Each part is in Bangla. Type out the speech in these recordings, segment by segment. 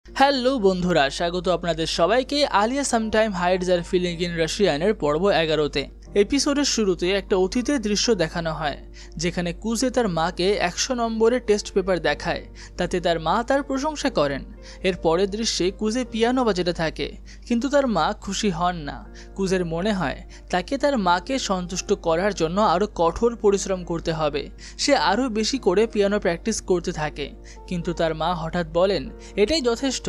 হ্যালো বন্ধুরা, স্বাগত আপনাদের সবাইকে আলিয়া সামটাইম হাইডস আর ফিলিং ইন রাশিয়ানের পর্ব 11তে। এপিসোডের শুরুতে একটা অতীতের দৃশ্য দেখানো হয়, যেখানে কুজে তার মাকে 100 নম্বরের টেস্ট পেপার দেখায়, তাতে তার মা তার প্রশংসা করেন। এর পরের দৃশ্যে কুজে পিয়ানো বাজাতে থাকে, কিন্তু তার মা খুশি হন না। কুজের মনে হয় তাকে তার মাকে সন্তুষ্ট করার জন্য আরও কঠোর পরিশ্রম করতে হবে। সে আরও বেশি করে পিয়ানো প্র্যাকটিস করতে থাকে, কিন্তু তার মা হঠাৎ বলেন, এটাই যথেষ্ট,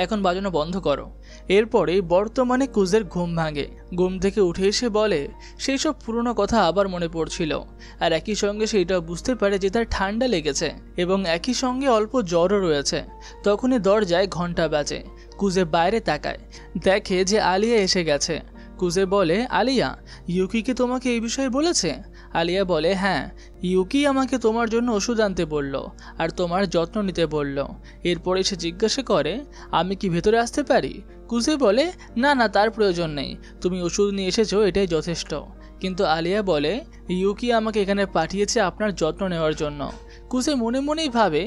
এখন বাজানো বন্ধ করো। এরপরে বর্তমানে কুজের ঘুম ভাঙে। ঘুম থেকে উঠে এসে বলে সেই সব পুরনো কথা আবার মনে পড়ছিল, আর একই সঙ্গে সে এটা বুঝতে পারে যে তার ঠান্ডা লেগেছে এবং একই সঙ্গে অল্প জ্বরও রয়েছে। তখনই দরজায় ঘন্টা বাজে। কুজে বাইরে তাকায়, দেখে যে আলিয়া এসে গেছে। কুজে বলে, আলিয়া, ইউকিকে তোমাকে এই বিষয়ে বলেছে? আলিয়া বলে, হ্যাঁ, ইউকি আমাকে তোমার জন্য ওষুধ আনতে বলল আর তোমার যত্ন নিতে বলল। এরপরে সে জিজ্ঞাসা করে, আমি কি ভেতরে আসতে পারি? কুজে বলে, না না, তার প্রয়োজন নেই, তুমি ওষুধ নিয়ে এসেছো, এটাই যথেষ্ট। কিন্তু আলিয়া বলে, ইউকি আমাকে এখানে পাঠিয়েছে আপনার যত্ন নেওয়ার জন্য। কুজে মনে মনেই ভাবে,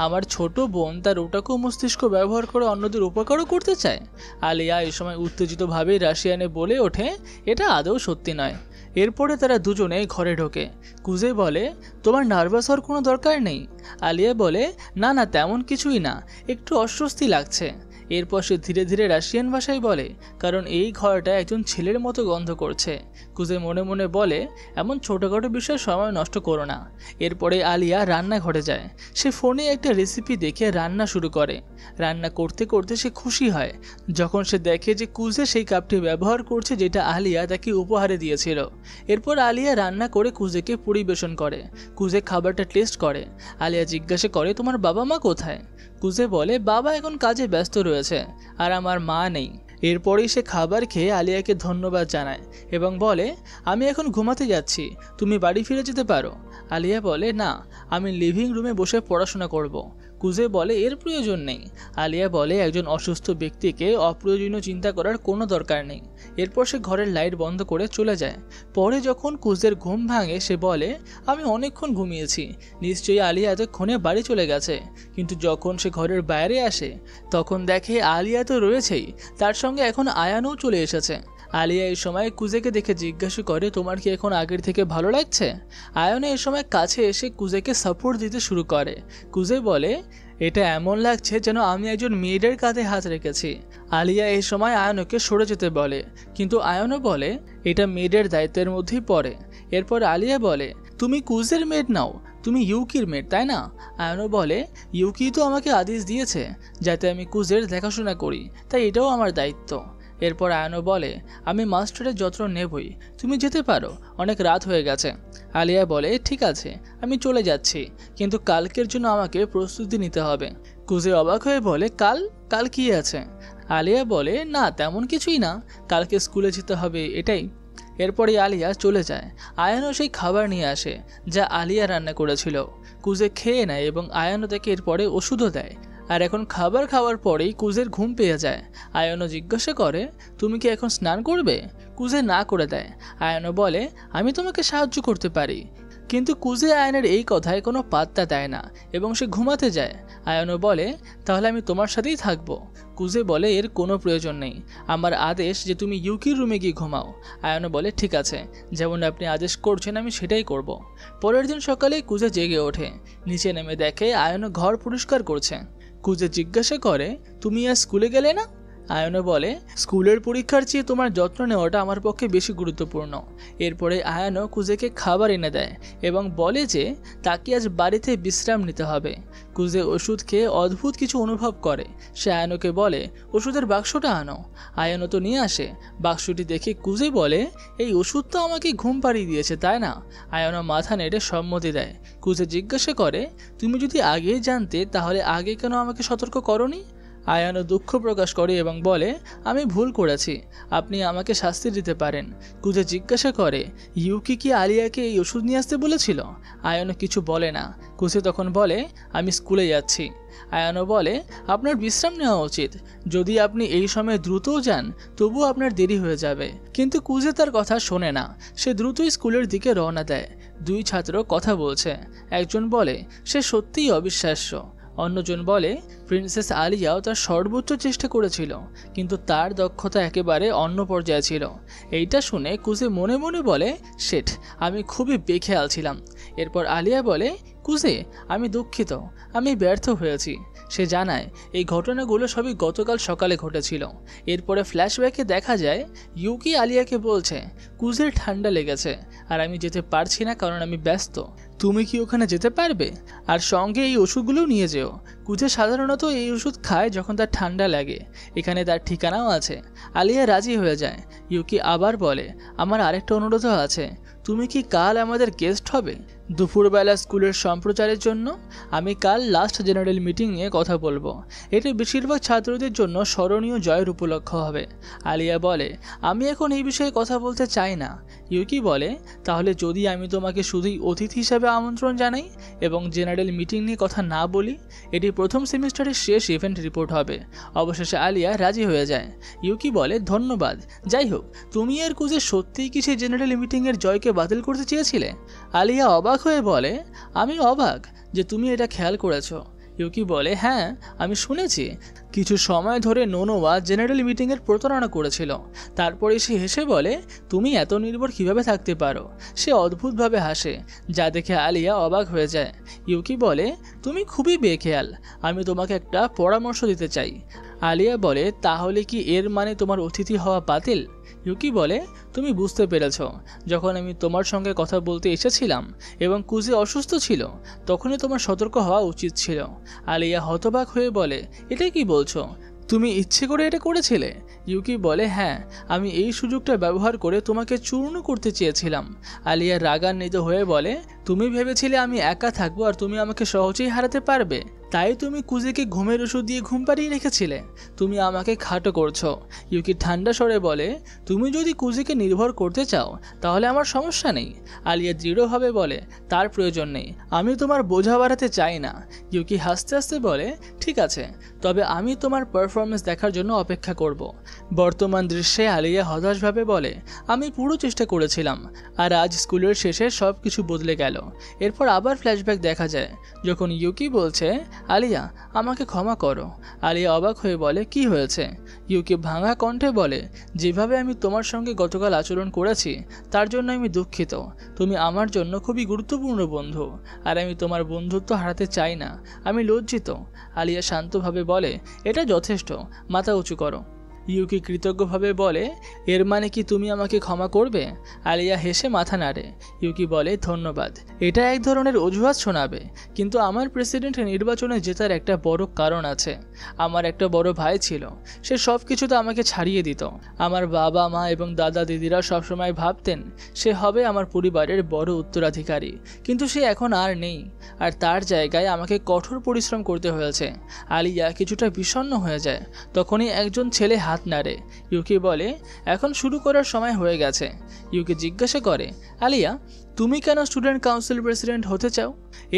আমার ছোট বোন তার ওটাকু মস্তিষ্ক ব্যবহার করে অন্যদের উপকারও করতে চায়। আলিয়া এই সময় উত্তেজিতভাবে রাশিয়ানে বলে ওঠে, এটা আদৌ সত্যি নয়। এরপরে তারা দুজনে ঘরে ঢোকে। কুজে বলে, তোমার নার্ভাস হওয়ার কোনো দরকার নেই। আলিয়া বলে, না না, তেমন কিছুই না, একটু অস্বস্তি লাগছে। এরপর সে ধীরে ধীরে রাশিয়ান ভাষায় বলে, কারণ এই ঘরটা একজন ছেলের মতো গন্ধ করছে। কুজে মনে মনে বলে, এমন ছোটোখাটো বিষয়ে সময় নষ্ট করো না। এরপরে আলিয়া রান্নাঘরে যায়। সে ফোনে একটা রেসিপি দেখে রান্না শুরু করে। রান্না করতে করতে সে খুশি হয় যখন সে দেখে যে কুজে সেই কাপটি ব্যবহার করছে যেটা আলিয়া তাকে উপহারে দিয়েছিল। এরপর আলিয়া রান্না করে কুজেকে পরিবেশন করে। কুজে খাবারটা টেস্ট করে। আলিয়া জিজ্ঞাসা করে, তোমার বাবা মা কোথায়? কুজে বলে, বাবা এখন কাজে ব্যস্ত রয়েছে আর আমার মা নেই। এরপরেই সে খাবার খেয়ে আলিয়াকে ধন্যবাদ জানায় এবং বলে, আমি এখন ঘুমাতে যাচ্ছি, তুমি বাড়ি ফিরে যেতে পারো। আলিয়া বলে, না, আমি লিভিং রুমে বসে পড়াশোনা করব। কুজে বলে, এর প্রয়োজন নেই। আলিয়া বলে, একজন অসুস্থ ব্যক্তিকে অপ্রয়োজনীয় চিন্তা করার কোনো দরকার নেই। এরপর সে ঘরের লাইট বন্ধ করে চলে যায়। পরে যখন কুজের ঘুম ভাঙে, সে বলে, আমি অনেকক্ষণ ঘুমিয়েছি, নিশ্চয়ই আলিয়া এতক্ষণে বাড়ি চলে গেছে। কিন্তু যখন সে ঘরের বাইরে আসে, তখন দেখে আলিয়া তো রয়েছেই, তার সঙ্গে এখন আয়ানও চলে এসেছে। আলিয়া এই সময় কুজেকে দেখে জিজ্ঞাসা করে, তোমার কি এখন আগের থেকে ভালো লাগছে? আয়ানও এই সময় কাছে এসে কুজেকে সাপোর্ট দিতে শুরু করে। কুজে বলে, এটা এমন লাগছে যেন আমি একজন মেয়েদের কাঁধে হাত রেখেছি। আলিয়া এই সময় আয়ানকে সরে যেতে বলে, কিন্তু আয়ানও বলে, এটা মেয়েদের দায়িত্বের মধ্যেই পড়ে। এরপর আলিয়া বলে, তুমি কুজের মেড নাও, তুমি ইউকির মেড, তাই না? আয়ানও বলে, ইউকি তো আমাকে আদেশ দিয়েছে যাতে আমি কুজের দেখাশোনা করি, তাই এটাও আমার দায়িত্ব। এরপর আয়ানও বলে, আমি মাস্টারের যত্ন নেবই, তুমি যেতে পারো, অনেক রাত হয়ে গেছে। আলিয়া বলে, ঠিক আছে, আমি চলে যাচ্ছি, কিন্তু কালকের জন্য আমাকে প্রস্তুতি নিতে হবে। কুজে অবাক হয়ে বলে, কাল কি আছে? আলিয়া বলে, না তেমন কিছুই না, কালকে স্কুলে যেতে হবে, এটাই। এরপরে আলিয়া চলে যায়। আয়ানও সেই খাবার নিয়ে আসে যা আলিয়া রান্না করেছিল। কুজে খেয়ে নেয় এবং আয়ানও তাকে এরপরে ওষুধও দেয়। আর এখন খাবার খাওয়ার পরেই কুজের ঘুম পেয়ে যায়। আয়ানও জিজ্ঞাসা করে, তুমি কি এখন স্নান করবে? কুজে না করে দেয়। আয়ানও বলে, আমি তোমাকে সাহায্য করতে পারি। কিন্তু কুজে আয়ানের এই কথায় কোনো পাত্তা দেয় না এবং সে ঘুমাতে যায়। আয়ানও বলে, তাহলে আমি তোমার সাথেই থাকবো। কুজে বলে, এর কোনো প্রয়োজন নেই, আমার আদেশ যে তুমি ইউকির রুমে গিয়ে ঘুমাও। আয়ানও বলে, ঠিক আছে, যেমন আপনি আদেশ করছেন আমি সেটাই করব। পরের দিন সকালে কুজে জেগে ওঠে। নিচে নেমে দেখে আয়ানও ঘর পরিষ্কার করছে। কুজে জিজ্ঞাসা করে, তুমি আজ স্কুলে গেলে না? আয়ানও বলে, স্কুলের পরীক্ষার চেয়ে তোমার যত্ন নেওয়াটা আমার পক্ষে বেশি গুরুত্বপূর্ণ। এরপরে আয়ানও কুজেকে খাবার এনে দেয় এবং বলে যে তাকে আজ বাড়িতে বিশ্রাম নিতে হবে। কুজে ওষুধ খেয়ে অদ্ভুত কিছু অনুভব করে। সে আয়ানকে বলে, ওষুধের বাক্সটা আনো। আয়ানও তো নিয়ে আসে। বাক্সটি দেখে কুজে বলে, এই ওষুধ তো আমাকে ঘুম পাড়িয়ে দিয়েছে, তাই না? আয়ানও মাথা নেড়ে সম্মতি দেয়। কুজে জিজ্ঞাসা করে, তুমি যদি আগেই জানতে তাহলে আগে কেন আমাকে সতর্ক করোনি? আয়ানও দুঃখ প্রকাশ করে এবং বলে, আমি ভুল করেছি, আপনি আমাকে শাস্তি দিতে পারেন। কুজে জিজ্ঞাসা করে, ইউকি কি আলিয়াকে এই ওষুধ নিয়ে আসতে বলেছিল? আয়ানও কিছু বলে না। কুজে তখন বলে, আমি স্কুলে যাচ্ছি। আয়ানও বলে, আপনার বিশ্রাম নেওয়া উচিত, যদি আপনি এই সময় দ্রুতও যান তবুও আপনার দেরি হয়ে যাবে। কিন্তু কুজে তার কথা শোনে না। সে দ্রুতই স্কুলের দিকে রওনা দেয়। দুই ছাত্র কথা বলছে। একজন বলে, সে সত্যিই অবিশ্বাস্য, অন্যজন বলে প্রিন্সেস আলিয়াও তার সর্বোচ্চ চেষ্টা করেছিল, কিন্তু তার দক্ষতা একেবারে অন্য পর্যায়ে ছিল। এইটা শুনে কুজে মনে মনে বলে, শেট, আমি খুবই বেখেয়াল ছিলাম। এরপর আলিয়া বলে, কুজে, আমি দুঃখিত, আমি ব্যর্থ হয়েছি। সে জানায় এই ঘটনাগুলো সবই গতকাল সকালে ঘটেছিল। এরপরে ফ্ল্যাশব্যাকে দেখা যায় ইউকি আলিয়াকে বলছে, কুজের ঠান্ডা লেগেছে আর আমি যেতে পারছি না কারণ আমি ব্যস্ত। তুমি কি ওখানে যেতে পারবে? আর সঙ্গে এই ওষুধগুলোও নিয়ে যেও। কুজে সাধারণত এই ওষুধ খায় যখন তার ঠান্ডা লাগে। এখানে তার ঠিকানাও আছে। আলিয়া রাজি হয়ে যায়। ইউকি আবার বলে, আমার আরেকটা অনুরোধও আছে। তুমি কি কাল আমাদের গেস্ট হবে দুপুরবেলা স্কুলের সম্প্রচারের জন্য? আমি কাল লাস্ট জেনারেল মিটিং নিয়ে কথা বলবো। এটি বেশিরভাগ ছাত্রদের জন্য স্মরণীয় জয়ের উপলক্ষ হবে। আলিয়া বলে, আমি এখন এই বিষয়ে কথা বলতে চাই না। ইউকি বলে, তাহলে যদি আমি তোমাকে শুধুই অতিথি হিসাবে আমন্ত্রণ জানাই এবং জেনারেল মিটিং নিয়ে কথা না বলি? এটি প্রথম সেমিস্টারের শেষ ইভেন্ট রিপোর্ট হবে। অবশেষে আলিয়া রাজি হয়ে যায়। ইউকি বলে, ধন্যবাদ। যাই হোক, তুমি আর কুজে সত্যিই কি সেই জেনারেল মিটিংয়ের জয়কে বাতিল করতে চেয়েছিলে? আলিয়া অবাক হয়ে বলে, আমি অবাক যে তুমি এটা খেয়াল করেছো। ইউকি বলে, হ্যাঁ, আমি শুনেছি কিছু সময় ধরে নোনোয়া জেনারেল মিটিংয়ের প্রতারণা করেছিল। তারপরে সে হেসে বলে, তুমি এত নির্ভর কিভাবে থাকতে পারো? সে অদ্ভুতভাবে হাসে, যা দেখে আলিয়া অবাক হয়ে যায়। ইউকি বলে, তুমি খুবই বেখেয়াল। আমি তোমাকে একটা পরামর্শ দিতে চাই। আলিয়া বলে, তাহলে কি এর মানে তোমার অতিথি হওয়া বাতিল? ইউকি বলে, তুমি বুঝতে পেরেছ। যখন আমি তোমার সঙ্গে কথা বলতে এসেছিলাম এবং কুজে অসুস্থ ছিল, তখনই তোমার সতর্ক হওয়া উচিত ছিল। আলিয়া হতবাক হয়ে বলে, এটা কি বলছো? তুমি ইচ্ছে করে এটা করেছিলে? ইউকি বলে, হ্যাঁ, আমি এই সুযোগটা ব্যবহার করে তোমাকে চূর্ণ করতে চেয়েছিলাম। আলিয়া রাগান্বিত হয়ে বলে, তুমি ভেবেছিলে আমি একা থাকবো আর তুমি আমাকে সহজেই হারাতে পারবে, তাই তুমি কুজেকে ঘুমের ওষুধ দিয়ে ঘুম পাড়িয়ে রেখেছিলে। তুমি আমাকে খাটো করছো। ইউকি ঠান্ডা স্বরে বলে, তুমি যদি কুজেকে নির্ভর করতে চাও তাহলে আমার সমস্যা নেই। আলিয়া দৃঢ়ভাবে বলে, তার প্রয়োজন নেই, আমি তোমার বোঝা বাড়াতে চাই না। ইউকি হাসতে হাসতে বলে, ঠিক আছে, তবে আমি তোমার পারফরমেন্স দেখার জন্য অপেক্ষা করব। বর্তমান দৃশ্যে আলিয়া হতাশভাবে বলে, আমি পুরো চেষ্টা করেছিলাম আর আজ স্কুলের শেষে সব কিছু বদলে গেল। এরপর আবার ফ্ল্যাশব্যাক দেখা যায় যখন ইউকি বলছে, আলিয়া, আমাকে ক্ষমা করো। আলিয়া অবাক হয়ে বলে, কি হয়েছে? ইউকি ভাঙা কণ্ঠে বলে, যেভাবে আমি তোমার সঙ্গে গতকাল আচরণ করেছি তার জন্য আমি দুঃখিত। তুমি আমার জন্য খুবই গুরুত্বপূর্ণ বন্ধু আর আমি তোমার বন্ধুত্ব হারাতে চাই না। আমি লজ্জিত। আলিয়া শান্তভাবে বলে, এটা যথেষ্ট, মাথা উঁচু করো। ইউকি কৃতজ্ঞভাবে বলে, এর মানে কি তুমি আমাকে ক্ষমা করবে? আলিয়া হেসে মাথা নাড়ে। ইউকি বলে, ধন্যবাদ। এটা এক ধরনের অজুহাত শোনাবে, কিন্তু আমার প্রেসিডেন্ট নির্বাচনে জেতার একটা বড় কারণ আছে। আমার একটা বড় ভাই ছিল, সে সব কিছুতে আমাকে ছাড়িয়ে দিত। আমার বাবা মা এবং দাদা দিদিরা সবসময় ভাবতেন সে হবে আমার পরিবারের বড় উত্তরাধিকারী, কিন্তু সে এখন আর নেই, আর তার জায়গায় আমাকে কঠোর পরিশ্রম করতে হয়েছে। আলিয়া কিছুটা বিষণ্ণ হয়ে যায়। তখনই একজন ছেলে হাত নাড়ে। ইউকি বলে, এখন শুরু করার সময় হয়ে গেছে। ইউকি জিজ্ঞাসা করে, আলিয়া, তুমি কেন স্টুডেন্ট কাউন্সিল প্রেসিডেন্ট হতে চাও?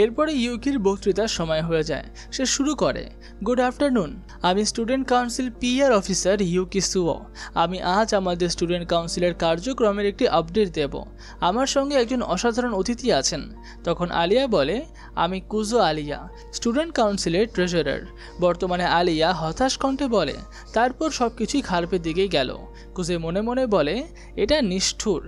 এরপরে ইউকির বক্তৃতার সময় হয়ে যায়। সে শুরু করে, গুড আফটারনুন, আমি স্টুডেন্ট কাউন্সিল পিআর অফিসার ইউকি সুও। আমি আজ আমাদের স্টুডেন্ট কাউন্সিলের কার্যক্রমের একটি আপডেট দেব। আমার সঙ্গে একজন অসাধারণ অতিথি আছেন। তখন আলিয়া বলে, আমি কুজো আলিয়া, স্টুডেন্ট কাউন্সিলের ট্রেজারার। বর্তমানে আলিয়া হতাশ কণ্ঠে বলে, তারপর সবকিছুই খারাপের দিকেই গেল। কুজে মনে মনে বলে, এটা নিষ্ঠুর।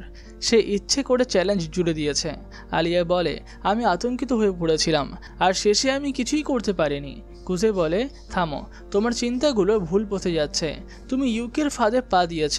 সে ইচ্ছে করে চ্যালেঞ্জ জুড়ে দিয়েছে। আলিয়া বলে, আমি আতঙ্কিত হয়ে পড়েছিলাম আর শেষে আমি কিছুই করতে পারিনি। কুজে বলে, থামো, তোমার চিন্তাগুলো ভুল পথে যাচ্ছে। তুমি ইউকির ফাঁদে পা দিয়েছ।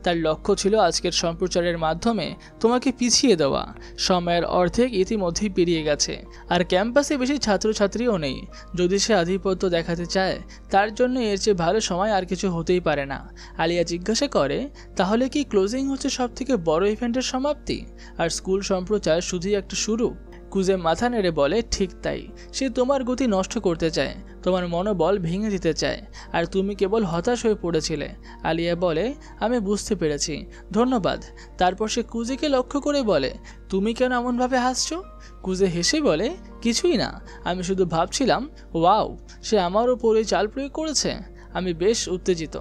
তার লক্ষ্য ছিল আজকের সম্প্রচারের মাধ্যমে তোমাকে পিছিয়ে দেওয়া। সময়ের অর্ধেক ইতিমধ্যেই পেরিয়ে গেছে আর ক্যাম্পাসে বেশি ছাত্রছাত্রীও নেই। যদি সে আধিপত্য দেখাতে চায় তার জন্য এর চেয়ে ভালো সময় আর কিছু হতেই পারে না। আলিয়া জিজ্ঞাসা করে, তাহলে কি ক্লোজিং হচ্ছে সব থেকে বড় ইভেন্টের সমাপ্তি আর স্কুল সম্প্রচার শুধুই একটা শুরু? কুজে মাথা নেড়ে বলে, ঠিক তাই। সে তোমার গতি নষ্ট করতে চায়, তোমার মনোবল ভেঙে দিতে চায়, আর তুমি কেবল হতাশ হয়ে পড়েছিলে। আলিয়া বলে, আমি বুঝতে পেরেছি, ধন্যবাদ। তারপর সে কুজেকে লক্ষ্য করে বলে, তুমি কেন এমনভাবে হাসছো? কুজে হেসে বলে, কিছুই না, আমি শুধু ভাবছিলাম, ওয়াও, সে আমার ওপরে চাল প্রয়োগ করেছে। আমি বেশ উত্তেজিত।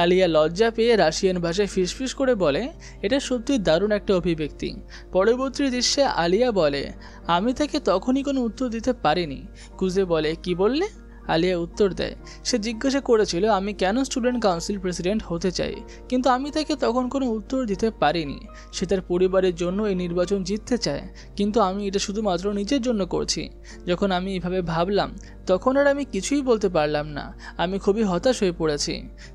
আলিয়া লজ্জা পেয়ে রাশিয়ান ভাষায় ফিসফিস করে বলে, এটা সত্যি দারুণ একটা অভিব্যক্তি। পরবর্তী দৃশ্যে আলিয়া বলে, আমি তাকে তখনই কোনো উত্তর দিতে পারিনি। কুজে বলে, কি বললে? আলিয়া উত্তর দেয়। সে জিজ্ঞাসা করেছিল আমি কেন স্টুডেন্ট কাউন্সিল প্রেসিডেন্ট হতে চাই, কিন্তু আমি তাকে তখন কোনো উত্তর দিতে পারিনি। সে তার পরিবারের জন্য এই নির্বাচন জিততে চায়, কিন্তু আমি এটা শুধুমাত্র নিজের জন্য করছি। যখন আমি এভাবে ভাবলাম তখন আর আমি কিছুই বলতে পারলাম না। আমি খুবই হতাশ হয়ে পড়েছি।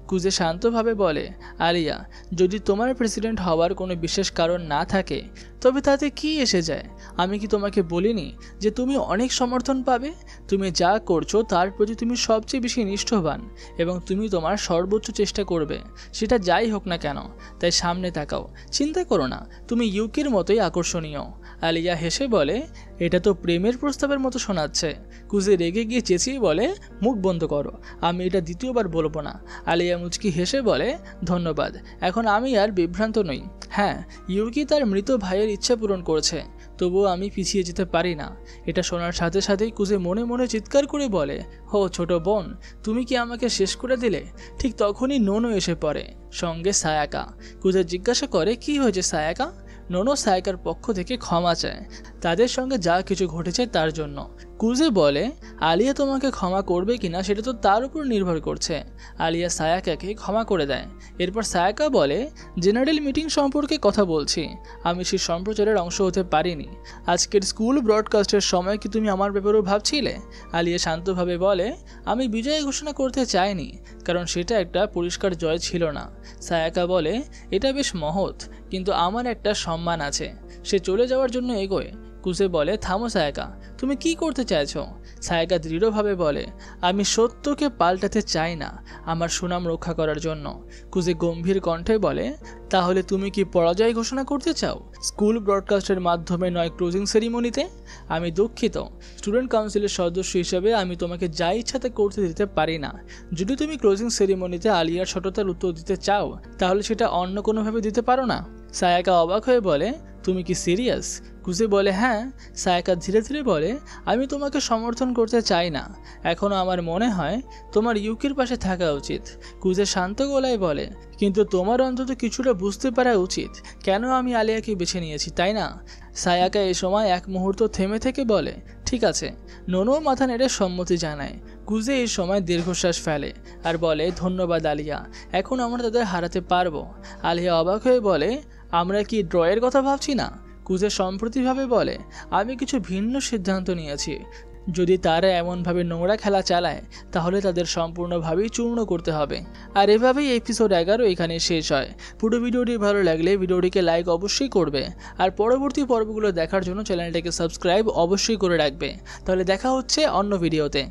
কুজে শান্তভাবে বলে, আলিয়া, যদি তোমার প্রেসিডেন্ট হওয়ার কোনো বিশেষ কারণ না থাকে তবে তাতে কি এসে যায়? আমি কি তোমাকে বলিনি যে তুমি অনেক সমর্থন পাবে? তুমি যা করছো তার প্রতি তুমি সবচেয়ে বেশি নিষ্ঠবান এবং তুমি তোমার সর্বোচ্চ চেষ্টা করবে, সেটা যাই হোক না কেন। তাই সামনে তাকাও, চিন্তা করো না, তুমি ইউকির মতোই আকর্ষণীয়। আলিয়া হেসে বলে, এটা তো প্রেমের প্রস্তাবের মতো শোনাচ্ছে। কুজে রেগে গিয়ে চেঁচিয়ে বলে, মুখ বন্ধ করো, আমি এটা দ্বিতীয়বার বলবো না। আলিয়া মুচকি হেসে বলে, ধন্যবাদ, এখন আমি আর বিভ্রান্ত নই। হ্যাঁ, ইউকি তার মৃত ভাইয়ের ইচ্ছা পূরণ করেছে, তবুও আমি পিছিয়ে যেতে পারি না। এটা শোনার সাথে সাথেই কুজে মনে মনে চিৎকার করে বলে, হো ছোট বোন, তুমি কি আমাকে শেষ করে দিলে? ঠিক তখনই নোনো এসে পড়ে, সঙ্গে সায়াকা। কুজে জিজ্ঞাসা করে, কি হয়েছে সায়াকা? নোনো সায়াকার পক্ষ থেকে ক্ষমা চায় তাদের সঙ্গে যা কিছু ঘটেছে তার জন্য। কুজে বলে, আলিয়া তোমাকে ক্ষমা করবে কিনা সেটা তো তার উপর নির্ভর করছে। আলিয়া সায়াকাকে ক্ষমা করে দেয়। এরপর সায়াকা বলে, জেনারেল মিটিং সম্পর্কে কথা বলছি, আমি সেই সম্প্রচারের অংশ হতে পারিনি। আজকের স্কুল ব্রডকাস্টের সময় কি তুমি আমার ব্যাপারেও ভাবছিলে? আলিয়া শান্তভাবে বলে, আমি বিজয় ঘোষণা করতে চাইনি, কারণ সেটা একটা পরিষ্কার জয় ছিল না। সায়াকা বলে, এটা বেশ মহৎ, কিন্তু আমার একটা সম্মান আছে। সে চলে যাওয়ার জন্য এগোয়। কুজে বলে, থামো সায়াকা, তুমি কি করতে চাইছো? সায়াকা দৃঢ়ভাবে বলে, আমি সত্যকে পাল্টাতে চাই না, আমার সুনাম রক্ষা করার জন্য। কুজে গম্ভীর কণ্ঠে বলে, তাহলে তুমি কি পরাজয় ঘোষণা করতে চাও? স্কুল ব্রডকাস্টের মাধ্যমে নয়, ক্লোজিং সেরিমনিতে? আমি দুঃখিত, স্টুডেন্ট কাউন্সিলের সদস্য হিসেবে আমি তোমাকে যা ইচ্ছাতে করতে দিতে পারি না। যদি তুমি ক্লোজিং সেরিমনিতে আলিয়ার সততার উত্তর দিতে চাও তাহলে সেটা অন্য কোনোভাবে দিতে পারো না। সায়াকা অবাক হয়ে বলে, তুমি কি সিরিয়াস? কুজে বলে, হ্যাঁ। সায়াকা ধীরে ধীরে বলে, আমি তোমাকে সমর্থন করতে চাই না, এখনও আমার মনে হয় তোমার ইউকির পাশে থাকা উচিত। কুজে শান্ত গলায় বলে, কিন্তু তোমার অন্তত কিছুটা বুঝতে পারা উচিত কেন আমি আলিয়াকে বেছে নিয়েছি, তাই না? সায়াকা এই সময় এক মুহূর্ত থেমে থেকে বলে, ঠিক আছে। নোনো মাথা নেড়ে সম্মতি জানায়। কুজে এই সময় দীর্ঘশ্বাস ফেলে আর বলে, ধন্যবাদ আলিয়া, এখন আমরা তাদের হারাতে পারবো। আলিয়া অবাক হয়ে বলে, আমরা কি ড্রয়ের কথা ভাবছি না? কুজে সম্প্রতিভাবে বলে, আমি কিছু ভিন্ন সিদ্ধান্ত নিয়েছি। যদি তারা এমনভাবে নোংরা খেলা চালায় তাহলে তাদের সম্পূর্ণভাবেই চূর্ণ করতে হবে। আর এভাবেই এপিসোড 11 এখানে শেষ হয়। পুরো ভিডিওটি ভালো লাগলে ভিডিওটিকে লাইক অবশ্যই করবে, আর পরবর্তী পর্বগুলো দেখার জন্য চ্যানেলটাকে সাবস্ক্রাইব অবশ্যই করে রাখবে। তাহলে দেখা হচ্ছে অন্য ভিডিওতে।